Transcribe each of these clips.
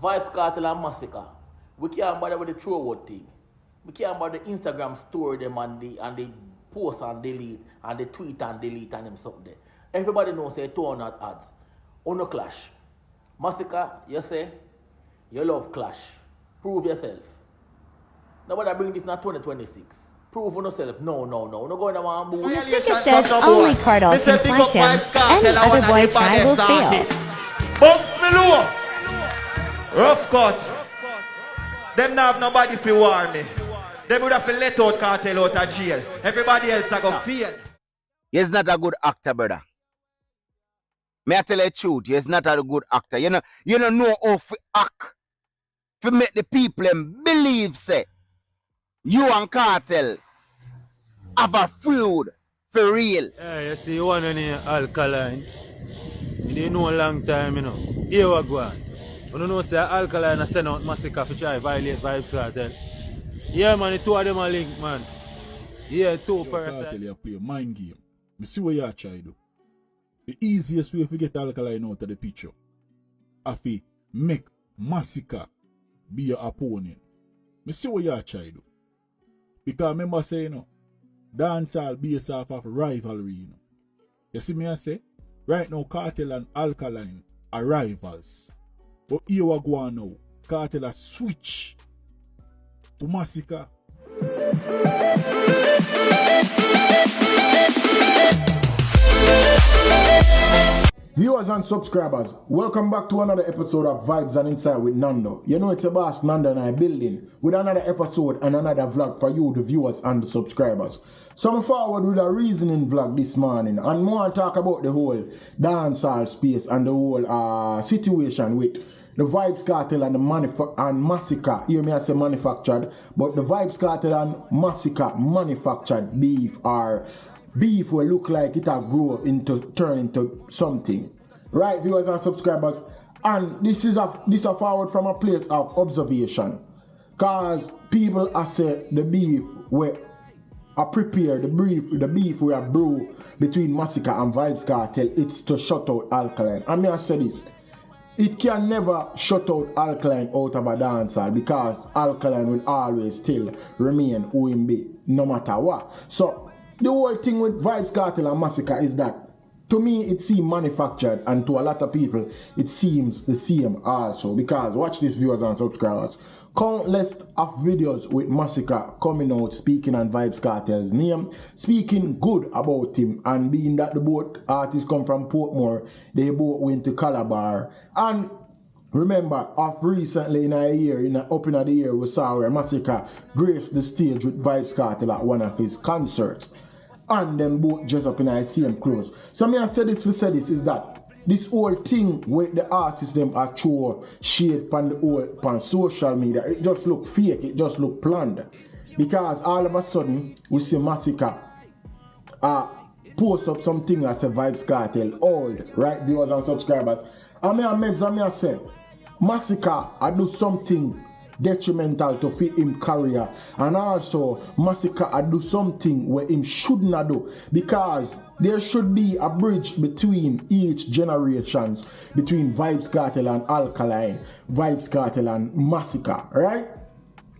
Vybz, Kartel and Masicka. We can't bother with the throwaway thing. We can't bother the Instagram story them and the post and delete and the tweet and delete and them something there. Everybody knows say two are not ads. On no clash. Masicka, you say you love clash. Prove yourself. Nobody bring this not 2026. Prove on yourself. No. No going around boo. Masicka says only Kartel can flash him. Any other boy try will fail. Bump me low. Rough cut. Them not have nobody to warn me. They would have to let out Kartel out of jail. Everybody else are going to feel. He's not a good actor, brother. May I tell you the truth? He's not a good actor. You know how to act. To make the people believe, say, you and Kartel have a feud for real. Yeah, you see, one on the Alkaline. You didn't know a long time, you know. Here we go on. You don't know, say, Alkaline has sent out Masicka to try violate Vybz Kartel. Yeah, man, the two of them are linked, man. Yeah, two parasites. You play a mind game. Me see what you try do. The easiest way to get Alkaline out of the picture, if you make Masicka be your opponent. Me see what you try do. Because remember say, you know, dancehall based off of rivalry, you know. You see me I say, right now Kartel and Alkaline are rivals. But here we go on now. Kartel a switch to Masicka. Viewers and subscribers, welcome back to another episode of Vybz and Insight with Nando. You know it's a boss, Nando and I building, with another episode and another vlog for you, the viewers and the subscribers. So I'm forward with a reasoning vlog this morning and more talk about the whole dancehall space and the whole situation with the Vybz Kartel and the Masicka. Hear me I say manufactured, but the Vybz Kartel and Masicka manufactured beef are beef will look like it will grow into turn into something. Right, viewers and subscribers, and this is a forward from a place of observation. Cause people are say the beef were prepare the beef we are brew between Masicka and Vybz Kartel, it's to shut out Alkaline. And me I say this. It can never shut out Alkaline out of a dancer because Alkaline will always still remain who him be, no matter what. So the whole thing with Vybz Kartel and Masicka is that to me it seems manufactured, and to a lot of people it seems the same also, because watch this, viewers and subscribers, countless of videos with Masicka coming out speaking on Vybz Kartel's name, speaking good about him, and being that the both artists come from Portmore, they both went to Calabar. And remember, of recently in a year, up in the year, we saw where Masicka graced the stage with Vybz Kartel at one of his concerts. And them both dressed up in the same clothes. So me I say this is that this whole thing with the artists them are throw shade on the whole on social media, it just look fake, it just look planned. Because all of a sudden we see Masicka post up something that say Vybz Kartel old, right, viewers and subscribers. And me I say Masicka I do something detrimental to fit him career, and also Masicka I do something where him should not do, because there should be a bridge between each generations, between Vybz Kartel and Alkaline, Vybz Kartel and Masicka, right?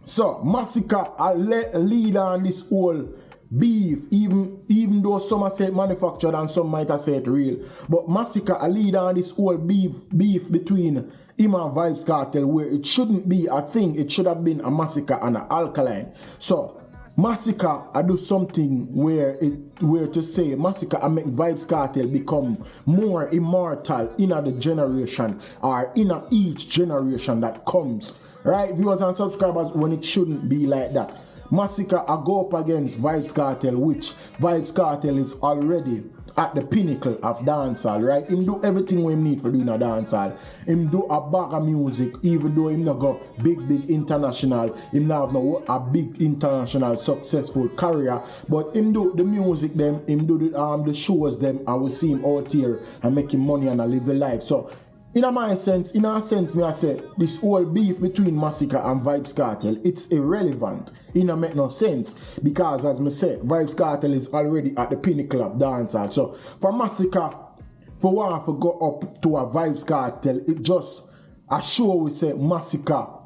So Masicka I lead on this whole beef, even though some say it manufactured and some might have said it real, but Masicka I lead on this whole beef between him and Vybz Kartel, where it shouldn't be a thing. It should have been a Masicka and an Alkaline. So Masicka I do something where to say Masicka I make Vybz Kartel become more immortal in the generation or in each generation that comes. Right, viewers and subscribers, when it shouldn't be like that. Masicka I go up against Vybz Kartel, which Vybz Kartel is already at the pinnacle of dancehall, right? Him do everything we need for doing a dancehall. Him do a bag of music, even though him not go big international. Him not have no a big international successful career, but him do the music them, him do the shows them, and we see him out here and making money and live a life. So in a sense, me I say this whole beef between Masicka and Vybz Kartel, it's irrelevant. It don't make no sense, because as me say, Vybz Kartel is already at the pinnacle of dancehall. So for Masicka, for one to go up to a Vybz Kartel, it just I sure we say Masicka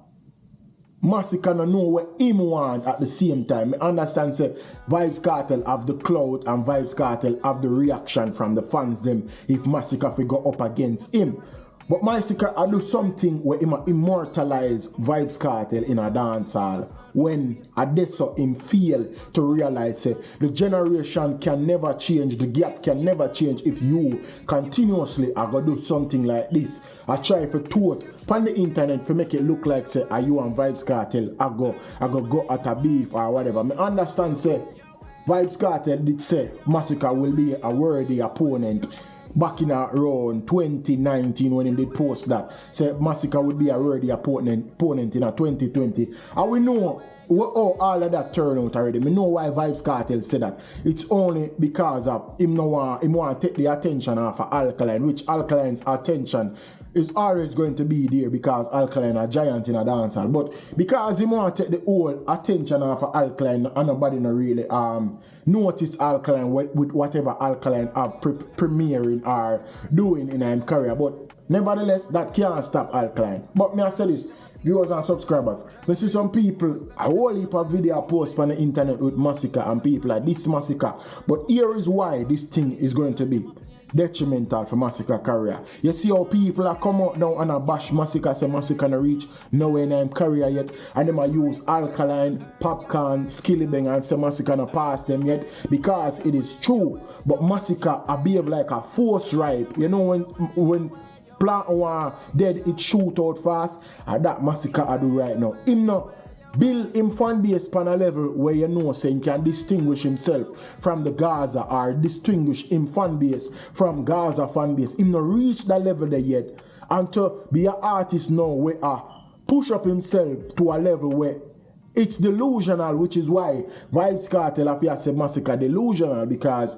no know what him want at the same time. I understand say Vybz Kartel have the clout and Vybz Kartel have the reaction from the fans them if Masicka fi go up against him. But Masicka I do something where him immortalize Vybz Kartel in a dance hall when I did so him feel to realize the generation can never change, the gap can never change if you continuously are gonna do something like this. I try for tweet on the internet to make it look like say are you and Vybz Kartel I go at a beef or whatever. I understand say Vybz Kartel did say Masicka will be a worthy opponent back in around 2019 when he did post that. Say Masicka would be a worthy opponent in a 2020. And we know how all of that turn out already. We know why Vybz Kartel said that. It's only because of him want to take the attention off of Alkaline, which Alkaline's attention is always going to be there because Alkaline a giant in a dancehall. But because he want to take the whole attention off of Alkaline and nobody no really notice Alkaline with whatever Alkaline are premiering or doing in his career. But nevertheless, that can't stop Alkaline. But me I say this, viewers and subscribers, we see some people, a whole heap of video posts on the internet with Masicka and people like this Masicka. But here is why this thing is going to be detrimental for Masicka career. You see how people are come out now and a bash Masicka, say Masicka no reach nowhere in his career yet, and them a use Alkaline, Popcorn, Skillibeng and say Masicka no pass them yet because it is true. But Masicka a behave like a force ripe. You know when plant one dead it shoot out fast, and that Masicka I do right now. Him no build him fan base on a level where you know say he can distinguish himself from the Gaza or distinguish him fan base from Gaza fan base. Him not reach that level there yet. And to be an artist now where push up himself to a level where it's delusional, which is why Vybz Kartel appear say Masicka delusional, because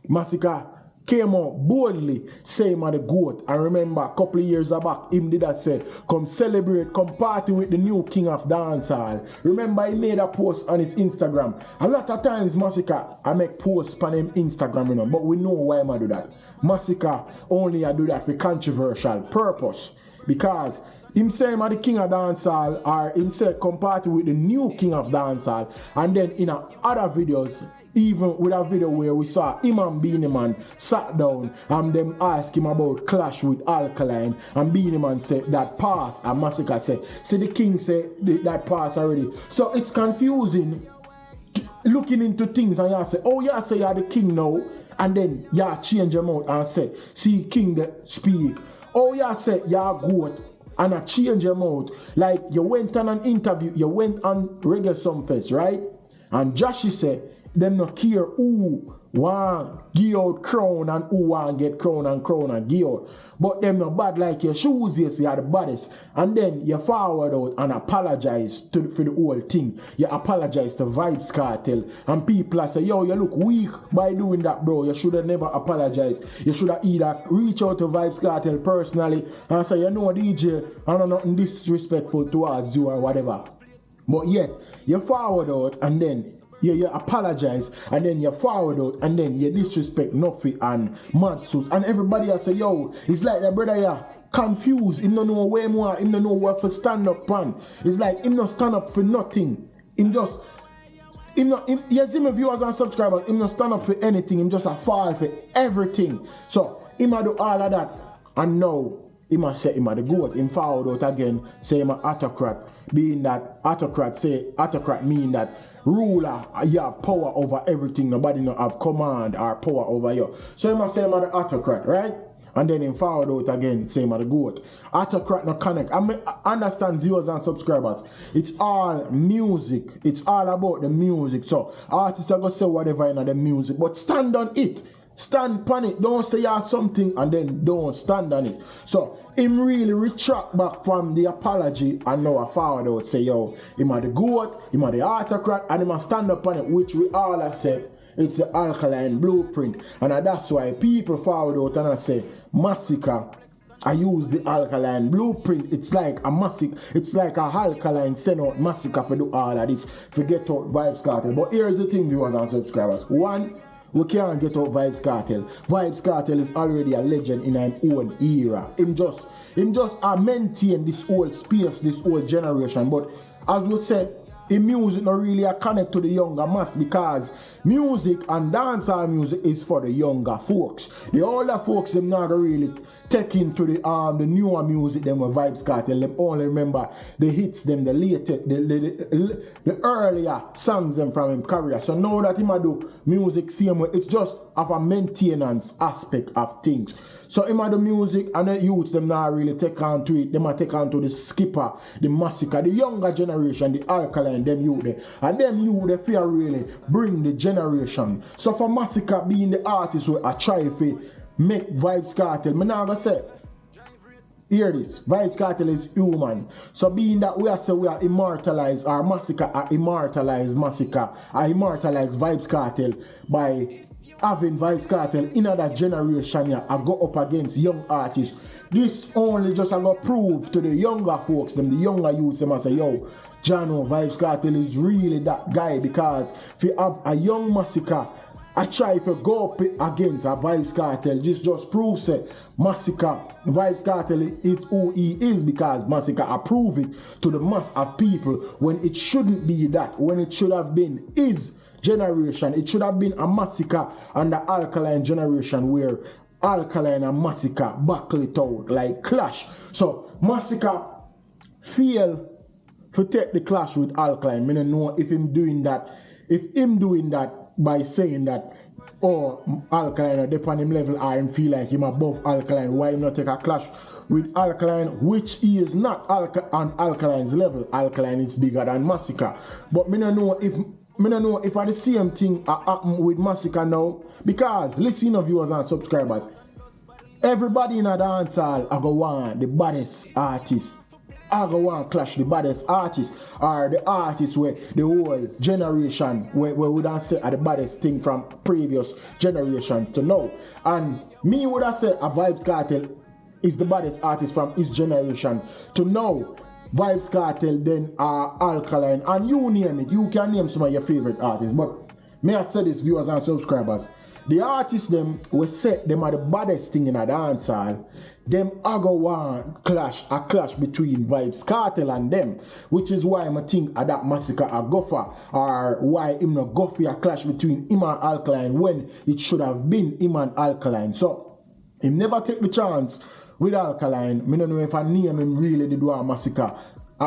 Masicka came out boldly saying him are the GOAT. And remember, a couple of years back, him did that say, come celebrate, come party with the new king of dancehall. Remember, he made a post on his Instagram. A lot of times, Masicka, I make posts on him Instagram, you know, but we know why I do that. Masicka only I do that for controversial purpose. Because him say him are the king of dancehall, or him say come party with the new king of dancehall. And then in other videos, even with a video where we saw him and Beanie Man sat down and them ask him about clash with Alkaline, and Beanie Man said that pass, and Masicka said, see the king said that pass already. So it's confusing looking into things and you say, oh yeah, say you're the king now, and then you change your mouth and say, see king that speak. Oh yeah, say you're GOAT, and I change your mouth. Like you went on an interview, you went on Reggae Sumfest, right? And Joshy said, them not care who want give out crown and who want get crown and give out. But them not bad like your shoes, yes, you are the baddest. And then you forward out and apologize for the whole thing. You apologize to Vybz Kartel. And people are say, yo, you look weak by doing that, bro. You should have never apologized. You should have either reach out to Vybz Kartel personally and say, you know, DJ, I don't know nothing disrespectful towards you or whatever. But yet, you forward out and then you apologize, and then you forward out, and then you disrespect Nuffy and Matsus, and everybody else say, yo, it's like your brother here confused, him don't know way more, him don't know what for stand up on. It's like him not stand up for nothing. You see my viewers and subscribers, him not stand up for anything, him just a fall for everything. So him a do all of that, and now him a say him a the GOAT. Him forward out again, say him a autocrat, being that autocrat mean that ruler, you have power over everything, nobody no have command or power over you. So him a say him a the autocrat, right? And then him forward out again, say him a the GOAT. Autocrat no connect. I understand viewers and subscribers, it's all music, it's all about the music. So artists are gonna say whatever in the music, but stand on it. Stand on it. Don't say you have something and then don't stand on it. So him really retract back from the apology and now a forward out say, yo, him are the GOAT, him are the autocrat, and him a stand up on it, which we all have said it's the Alkaline blueprint. And that's why people forward out and I say, Masicka, I use the Alkaline blueprint. It's like a Alkaline send out Masicka for do all of this, forget out Vybz Kartel. But here's the thing, viewers and subscribers. One, we can't get out Vybz Kartel. Vybz Kartel is already a legend in an own era. Him just maintain this old space, this old generation. But as we said, in music not really a connect to the younger mass because music and dancehall music is for the younger folks. The older folks them not really take into the newer music them with Vybz Kartel. Them only remember the hits them, the latest, the earlier songs them from him career. So now that him a do music same way, it's just of a maintenance aspect of things. So him a do music and the youths them not really take on to it. Them a take on to the skipper, the Masicka, the younger generation, the Alkaline, them youth there. And them youth they fear really bring the generation. So for Masicka being the artist who I try to make Vybz Kartel, me now gonna say, hear this, Vybz Kartel is human. So being that we are say we are immortalize our Masicka, I immortalize Masicka, I immortalize Vybz Kartel by having Vybz Kartel in that generation here, I go up against young artists. This only just I go prove to the younger folks, them, the younger youths, them I say, yo, Jano, Vybz Kartel is really that guy because if you have a young Masicka, I try to go up against a Vybz Kartel. Just proves it. Masicka, Vybz Kartel is who he is because Masicka approve it to the mass of people when it shouldn't be that. When it should have been his generation. It should have been a Masicka and the Alkaline generation where Alkaline and Masicka battle it out like clash. So Masicka fail to take the clash with Alkaline. I don't know if him doing that by saying that, oh, Alkaline are up on him level or him feel like him above Alkaline, why him not take a clash with Alkaline, which he is not on Alkaline's level. Alkaline is bigger than Masicka. But I don't know if I the same thing happen with Masicka now, because listen, viewers and subscribers, everybody in a dancehall I go want the baddest artist. I go want clash the baddest artists or the artists where the whole generation where we don't say are the baddest thing from previous generation to now. And me would have said a Vybz Kartel is the baddest artist from his generation to now. Vybz Kartel, then Alkaline, and you name it. You can name some of your favorite artists. But may I say this, viewers and subscribers, the artists them we say them are the baddest thing in a dancehall. Them I go want a clash between Vybz Kartel and them, which is why I think that Masicka a go for, or why him not go for a clash between him and Alkaline when it should have been him and Alkaline. So him never take the chance with Alkaline. I don't know if I name him really did want Masicka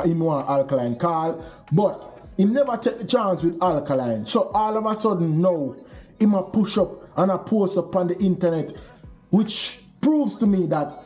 him want Alkaline call, but him never take the chance with Alkaline. So all of a sudden now him a push up and a post up on the internet, which proves to me that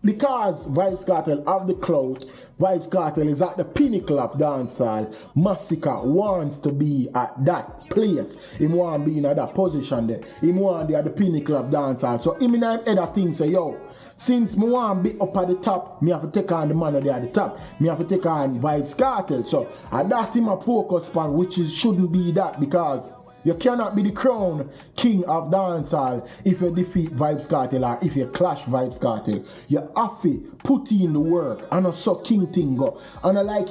because Vybz Kartel have the clout, Vybz Kartel is at the pinnacle of dancehall, Masicka wants to be at that place. He want to be in that position there. He want to be at the pinnacle of dancehall. So him in him head of things say, yo, since me want to be up at the top, me have to take on the man there at the top. Me have to take on Vybz Kartel. So at that him a focus upon, which shouldn't be that, because you cannot be the crown king of dancehall if you defeat Vybz Kartel or if you clash Vybz Kartel. You have to put in the work and a so king thing go. And I like,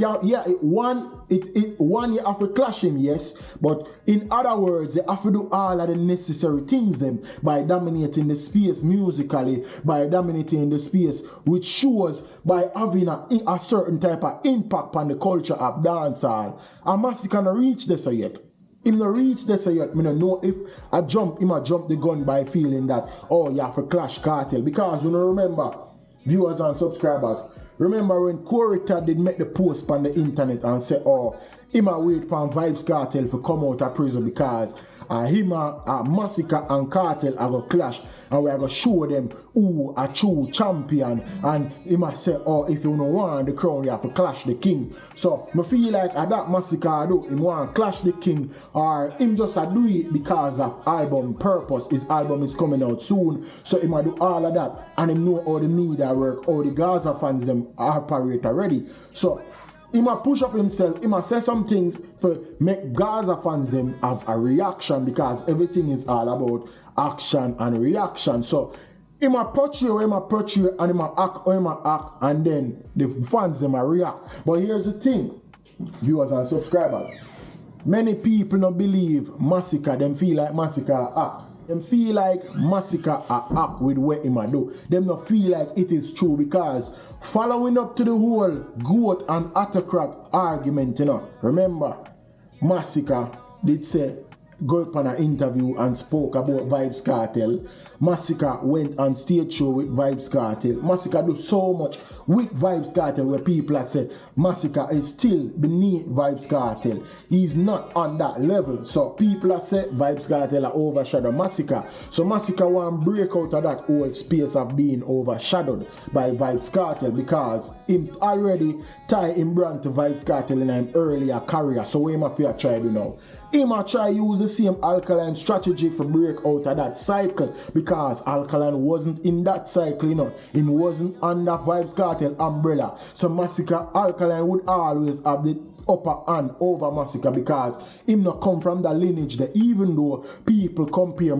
one you have to clash him, yes, but in other words, you have to do all of the necessary things them by dominating the space musically, by dominating the space, which shows by having a certain type of impact on the culture of dancehall. And Masicka not reach this yet. Him not reach this yet. I don't know if I jump the gun by feeling that, oh, you have to clash Kartel. Because you know, remember, viewers and subscribers, remember when Corita did make the post on the internet and say, oh, him a wait for Vybz Kartel to come out of prison because him a Masicka and Kartel are going to clash and we are going to show them who a true champion, and him a say, oh, if you don't want the crown, you have to clash the king. So I feel like that Masicka do, him want to clash the king, or him just do it because of album purpose. His album is coming out soon, so him a do all of that, and him know how the media work, how the Gaza fans them operate already. So he might push up himself, he might say some things to make Gaza fans them have a reaction, because everything is all about action and reaction. So he might portray, and he might act, and then the fans them might react. But here's the thing, viewers and subscribers. many people don't believe Masicka, them feel like Masicka act. Them feel like Masicka act with what him a do. Them not feel like it is true because following up to the whole goat and autocrat argument, you know, remember, Masicka did say, go up on an interview and spoke about Vybz Kartel. Masicka went on stage show with Vybz Kartel. Masicka do so much with Vybz Kartel where people have said Masicka is still beneath Vybz Kartel. He's not on that level. So people have said Vybz Kartel are overshadowed Masicka. So Masicka want to break out of that old space of being overshadowed by Vybz Kartel because him already tie him brand to Vybz Kartel in an earlier career. So what him a fear try to know? Him a try use the same Alkaline strategy for break out of that cycle because Alkaline wasn't in that cycle, you know. Him wasn't under Vybz Kartel umbrella. So Masicka, Alkaline would always have the upper hand over Masicka because him not come from the lineage that even though people compare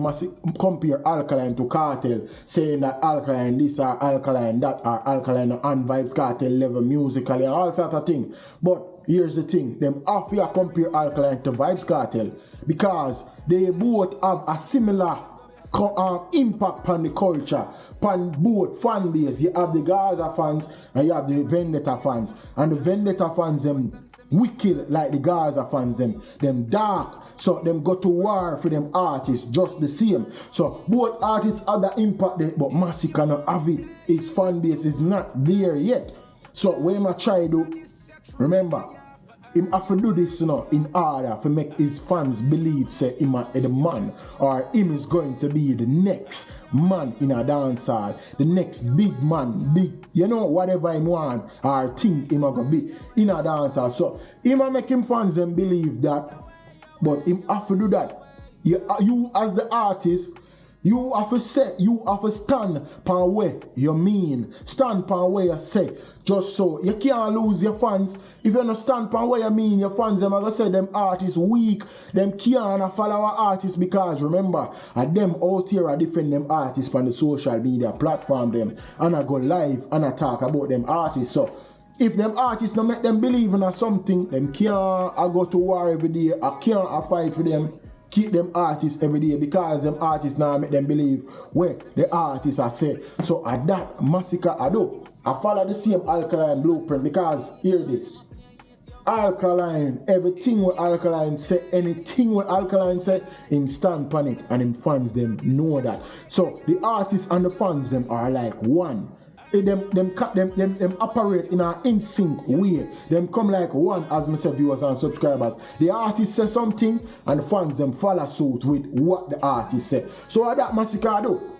Alkaline to Kartel, saying that Alkaline this or Alkaline that or Alkaline on Vybz Kartel level musically and all sort of thing. But here's the thing, them have to compare Alkaline to Vybz Kartel because they both have a similar impact on the culture, on both fan base. You have the Gaza fans and you have the Vendetta fans. And the Vendetta fans, them wicked like the Gaza fans, them dark. So them go to war for them artists just the same. So both artists have the impact there, but Masicka not have it. His fan base is not there yet. So when I try to remember, him have to do this, you know, in order to make his fans believe, say, him a the man, or him is going to be the next man in a dancehall, the next big man, big, you know, whatever him want, or think him a gonna be in a dancehall. So, him a make him fans them believe that, but him have to do that. You as the artist, you have to say, you have to stand pan where you mean, stand pan where you say, just so you can't lose your fans. If you don't stand pan where you mean, your fans, them as I say, them artists weak, them can't follow our artists because remember, them out here are defend them artists on the social media platform them, and I go live and I talk about them artists. So if them artists don't make them believe in something, them can't go to war every day, I can't fight for them. Keep them artists every day because them artists now make them believe where the artists are said. So at that Masicka I do. I follow the same Alkaline blueprint because hear this. Alkaline, everything what Alkaline say, anything what Alkaline say, him stand on it and him fans them know that. So the artists and the fans them are like one. Them operate in an in sync way. Them come like one, as myself viewers and subscribers. The artist say something and the fans them follow suit with what the artist say. So at that Masicka do.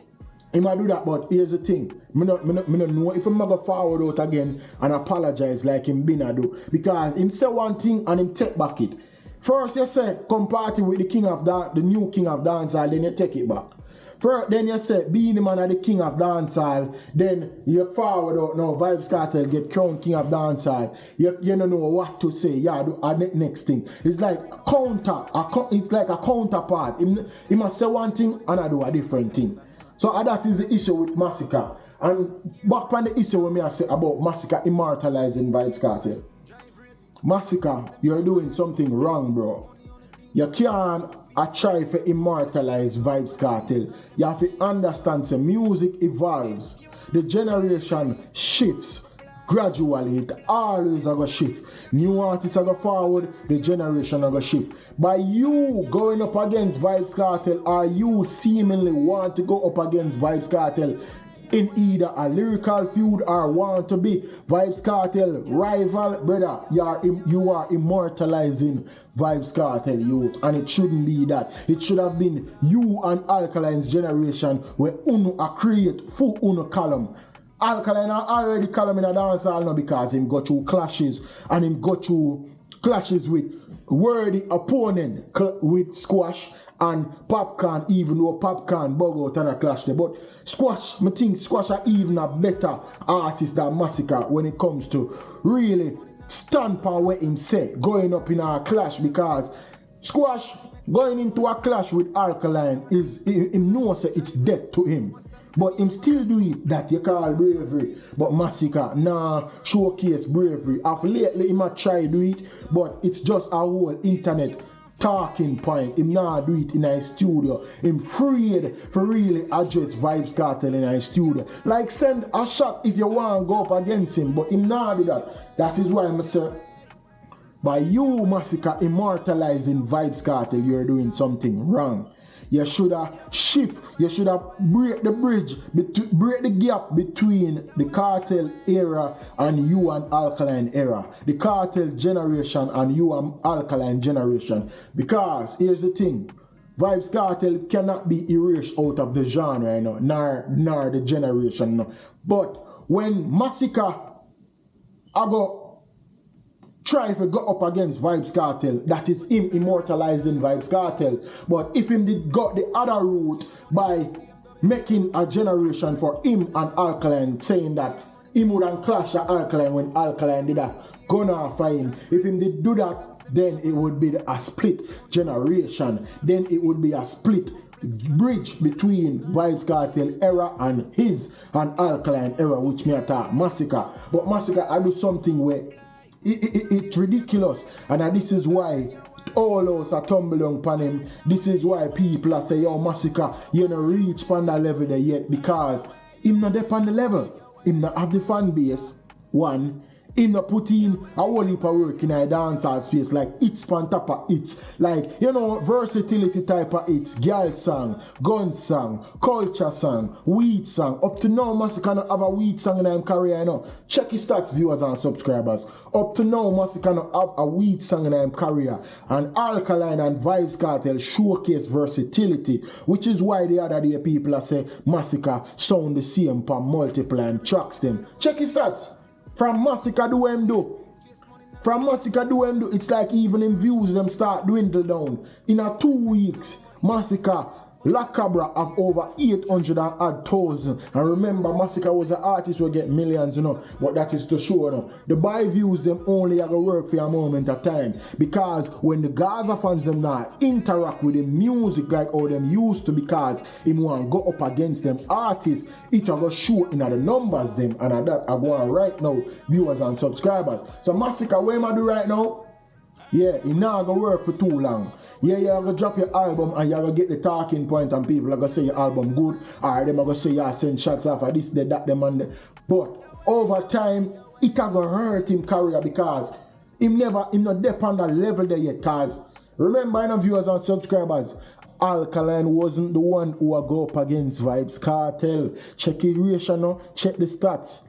He might do that, but here's the thing. Me not know if I'm gonna go forward out again and apologize like him been do. Because him say one thing and him take back it. First you say come party with the new king of dancehall, then you take it back. First, then you say, being the man of the king of dancehall, then you forward out now, Vybz Kartel get crowned king of dancehall. You don't know what to say. Yeah, do a next thing. It's like it's like a counterpart. He must say one thing and I do a different thing. So that is the issue with Masicka. And back on the issue when I say about Masicka immortalizing Vybz Kartel. Masicka, you're doing something wrong, bro. You can't try to immortalize Vybz Kartel. You have to understand that music evolves. The generation shifts gradually. It always a go shift. New artists are go forward, the generation are go shift. By you going up against Vybz Kartel or you seemingly want to go up against Vybz Kartel in either a lyrical feud or want to be Vybz Kartel rival, brother, you are immortalizing Vybz Kartel youth, and it shouldn't be that. It should have been you and Alkaline's generation where Uno a create full Uno column. Alkaline are already column in a dancehall now because him go through clashes and him go through clashes with worthy opponent with Squash and Popcorn, even though Popcorn bug out and a clash there. But Squash, I think Squash are even a better artist than Masicka when it comes to really stand for what him say, going up in a clash, because Squash going into a clash with Alkaline is, him knows it's death to him. But him still do it that you call bravery. But Masicka, nah, showcase bravery. Of lately, he might try do it, but it's just a whole internet talking point. Him not do it in a studio. Him afraid for really address Vybz Kartel in a studio. Like send a shot if you want to go up against him, but him not do that. That is why I say, by you, Masicka, immortalizing Vybz Kartel, you're doing something wrong. You should have shift. You should have break the bridge, break the gap between the Kartel era and you and Alkaline era. The Kartel generation and you and Alkaline generation. Because here's the thing. Vybz Kartel cannot be erased out of the genre, you know, nor the generation. No. But when Masicka try to go up against Vybz Kartel, that is him immortalizing Vybz Kartel. But if him did got the other route by making a generation for him and Alkaline, saying that him wouldn't clash at Alkaline when Alkaline did that gonna for him. If him did do that, then it would be a split generation. Then it would be a split bridge between Vybz Kartel era and his and Alkaline era, which me attack Masicka. But Masicka, I do something where it's ridiculous, and this is why all us are tumbling upon him. This is why people are saying, yo, Masicka, you don't reach upon that level there yet, because him not up on the level. Him not have the fan base, one. Him not put in a whole heap of work in a dancehall space, like it's on top of it's. Like, you know, versatility type of it's. Girl song, gun song, culture song, weed song. Up to now, Masicka not have a weed song in his career, you know. Check his stats, viewers and subscribers. Up to now, Masicka not have a weed song in his career. And Alkaline and Vybz Kartel showcase versatility, which is why the other day people are say Masicka sound the same for multiplying tracks them. Check his stats. From Masicka do him do. From Masicka do him do. It's like even in views them start dwindle down. In a 2 weeks, Masicka La Cabra have over 800,000. And remember, Masicka was an artist who get millions, you know. But that is to show, you know. The buy views them only have to work for a moment of time. Because when the Gaza fans them now interact with the music like how them used to, because him want to go up against them artists, it will go show in the numbers them. And that I go on right now, viewers and subscribers. So Masicka, what am I do right now? Yeah, it not gonna work for too long. Yeah, you're gonna drop your album and you're gonna get the talking point and people are gonna say your album good, or them are gonna say you send shots off of this, that, them and that. But over time, it are gonna hurt him career, because him not dep on that level there yet. Cause remember, enough viewers and subscribers, Alkaline wasn't the one who will go up against Vybz Kartel. Check his ratio now, check the stats.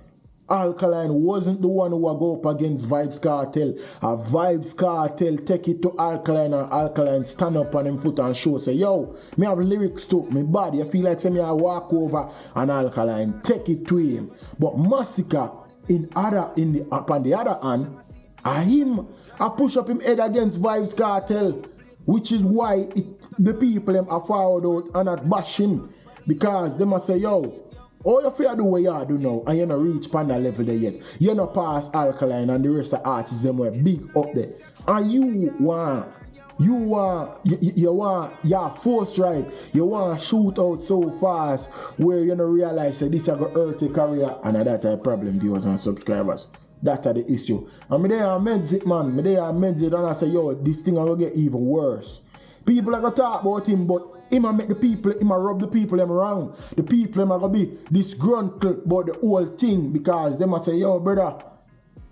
Alkaline wasn't the one who will go up against Vybz Kartel. Vybz Kartel take it to Alkaline, and Alkaline stand up on him foot and show, say, yo, me have lyrics to me body. I feel like say me I walk over, and Alkaline take it to him. But Masicka upon the other hand, I push up him head against Vybz Kartel, which is why the people them are forward out and not bash him, because they must say, yo, all you fear do what you do now, and you not reach panda level there yet. You not pass Alkaline and the rest of the artists them were big up there. And you force right. You want to shoot out so fast where you don't realize that this is going to hurt your career, and that's a problem, viewers and subscribers. That's the issue. And me there meds it, man. Me there meds it, and I say, yo, this thing will get even worse. People are going to talk about him, but him a make the people, him a rub the people them wrong. The people them are going to be disgruntled about the whole thing, because they must say, yo, brother,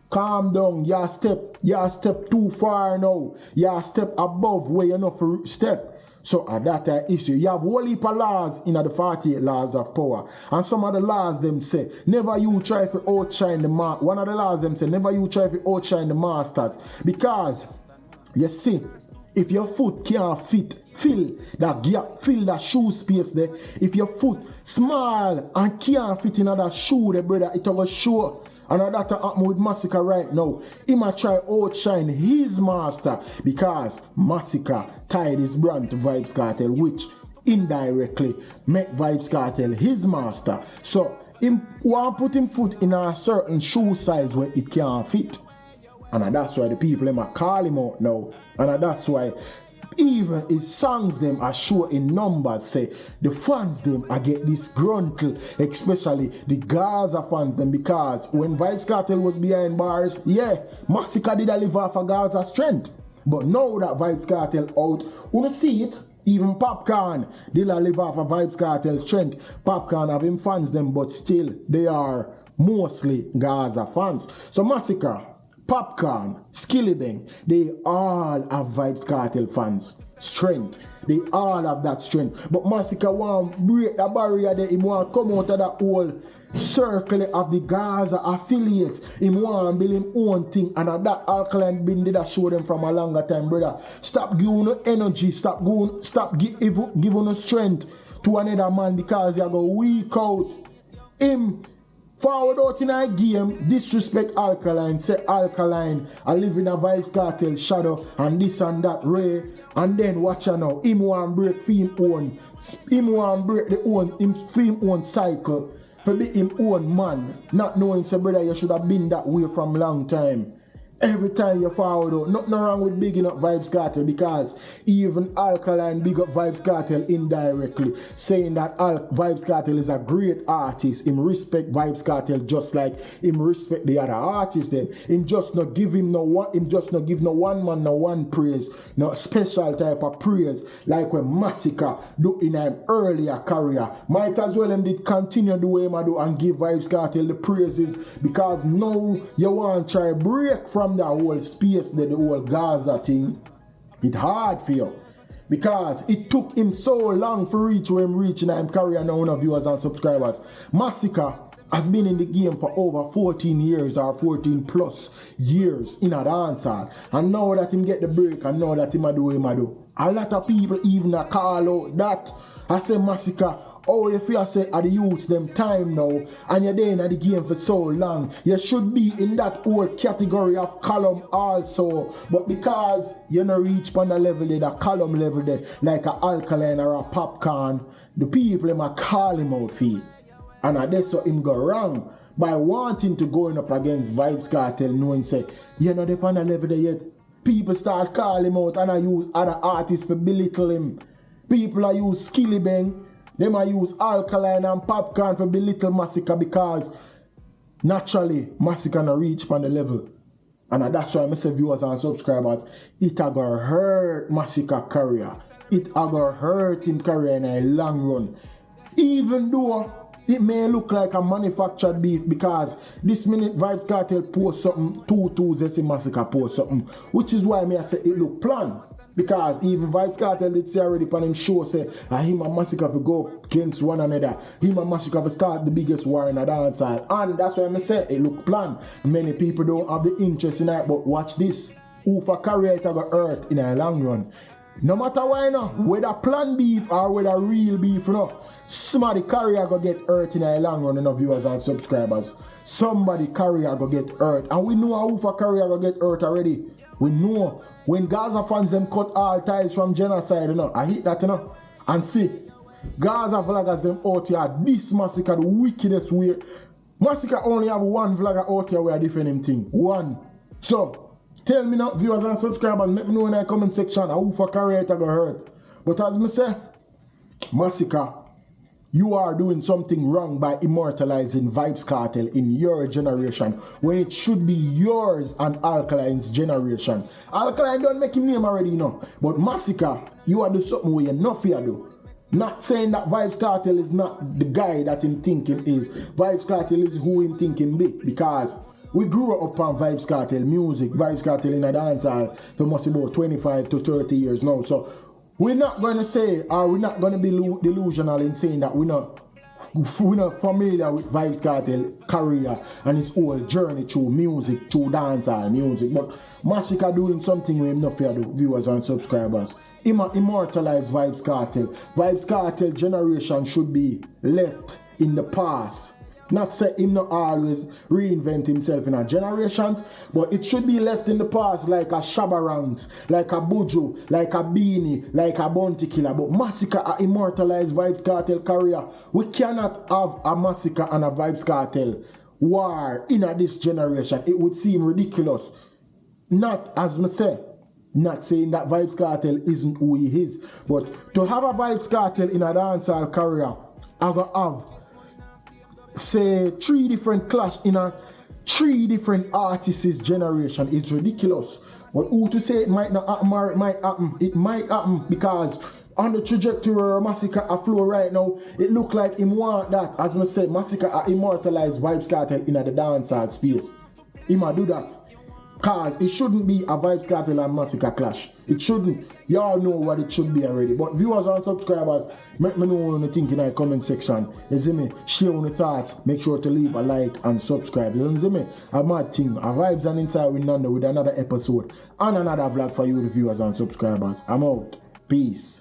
calm down. You step too far now. You step above where you're not for step. So that issue. You have whole heap of laws in the 48 laws of power. And some of the laws them say, never you try to outshine the master. One of the laws them say, never you try to outshine the masters. Because, you see, if your foot can't fill that gap, fill that shoe space there. If your foot small and can't fit in that shoe there, brother, it will show. And that happen with Masicka right now. He might try outshine his master, because Masicka tied his brand to Vybz Kartel, which indirectly make Vybz Kartel his master. So he want to put him foot in a certain shoe size where it can't fit. And that's why the people them are call him out now. And that's why even his songs them are sure in numbers, say the fans them are get disgruntled, especially the Gaza fans them, because when Vybz Kartel was behind bars, yeah, Masicka did a live off of Gaza strength. But now that Vybz Kartel out, wanna see it? Even Popcorn, they live off of Vybz Kartel strength. Popcorn have him fans them, but still they are mostly Gaza fans. So Masicka, Popcorn, Skillibeng, they all have Vybz Kartel fans. Strength. They all have that strength. But Masicka want break the barrier there. He want come out of that whole circle of the Gaza affiliates. He want build him own thing. And that Alkaline been did that show them from a longer time, brother. Stop giving no energy. Stop giving no strength to another man because you go weak out. Him forward out in a game, disrespect Alkaline, say Alkaline, I live in a Vybz Kartel shadow and this and that Ray, and then watch her now, him want break him break him own cycle, for be him own man, not knowing say brother you should have been that way from long time. Every time you forward out, nothing wrong with bigging up Vybz Kartel because even Alkaline big up Vybz Kartel indirectly, saying that Vybz Kartel is a great artist. Him respect Vybz Kartel just like him respect the other artists. Then him just not give him no one. Him just not give no one man no one praise, no special type of praise like when Masicka do in an earlier career. Might as well him did continue the way him do and give Vybz Kartel the praises because now you want to try break from that whole space, the whole Gaza thing. It's hard for you because it took him so long for reach where him reaching and him career now on viewers and subscribers. Masicka has been in the game for over 14 years or 14 plus years in a dancehall, and now that him get the break and now that him a do, a lot of people even a call out that I say Masicka, oh, if you say at the youths them time now and you're there in the game for so long, you should be in that whole category of column also. But because you not reach on the level there, the column level there, like a Alkaline or a Popcorn, the people them a call him out for it. And that's so him go wrong by wanting to going up against Vybz Kartel, knowing say you're not up on the level there yet. People start calling him out and I use other artists for belittle him. People I use Skillibeng. They might use Alkaline and Popcorn for belittle Masicka because naturally Masicka not reach on the level. And that's why I say viewers and subscribers, it a go hurt Masicka career. It a go hurt him career in a long run. Even though it may look like a manufactured beef because this minute Vybz Kartel post something, 2 they say Masicka post something, which is why I say it look planned. Because even Vybz Kartel did say already on him show say him and Masicka will go against one another. Him and Masicka will start the biggest war in a dancehall. And that's why I say it look planned. Many people don't have the interest in it, but watch this. Who for career it will hurt in a long run. No matter why no, whether planned beef or whether real beef no, somebody career go get hurt in a long run, no viewers and subscribers. Somebody career go get hurt. And we know who for career go get hurt already. We know when Gaza fans them cut all ties from genocide, you know, I hit that, you know, and see, Gaza vloggers them out here, this Masicka the wickedest way. Masicka only have one vlogger out here where I defend him thing. One. So, tell me now, viewers and subscribers, let me know in the comment section who for career it go hurt. But as me say, Masicka, you are doing something wrong by immortalizing Vybz Kartel in your generation when it should be yours and Alkaline's generation. Alkaline don't make him name already, you know. But Masicka, you are doing something where you're not fear do. Not saying that Vybz Kartel is not the guy that him thinking is. Vybz Kartel is who him thinking be. Because we grew up on Vybz Kartel music. Vybz Kartel in a dancehall for must be about 25 to 30 years now. So we're not going to say, or we're not going to be delusional in saying that we're not familiar with Vybz Kartel career and his whole journey through music, through dancehall music. But Masicka doing something with him, not fair to viewers and subscribers. Immortalize Vybz Kartel. Vybz Kartel generation should be left in the past. Not say him not always reinvent himself in our generations, but it should be left in the past like a Shabarant, like a Buju, like a Beanie, like a Bounty Killer. But Masicka immortalize Vybz Kartel career. We cannot have a Masicka and a Vybz Kartel war in this generation. It would seem ridiculous. Not, as me say, not saying that Vybz Kartel isn't who he is, but to have a Vybz Kartel in a dancehall career, I go have say 3 different clash in a 3 different artists' generation is ridiculous. But who to say it might not happen or it might happen? It might happen because on the trajectory where Masicka a flow right now, it look like him want that. As I said, Masicka a immortalize Vybz Kartel in the dancehall space. He might do that. Cause it shouldn't be a Vybz Kartel and Masicka clash. It shouldn't. Y'all know what it should be already. But viewers and subscribers, let me know what you think in the comment section. You see me? Share your thoughts. Make sure to leave a like and subscribe. You see me? A mad thing. A Vybz and Inside with Nando with another episode and another vlog for you, the viewers and subscribers. I'm out. Peace.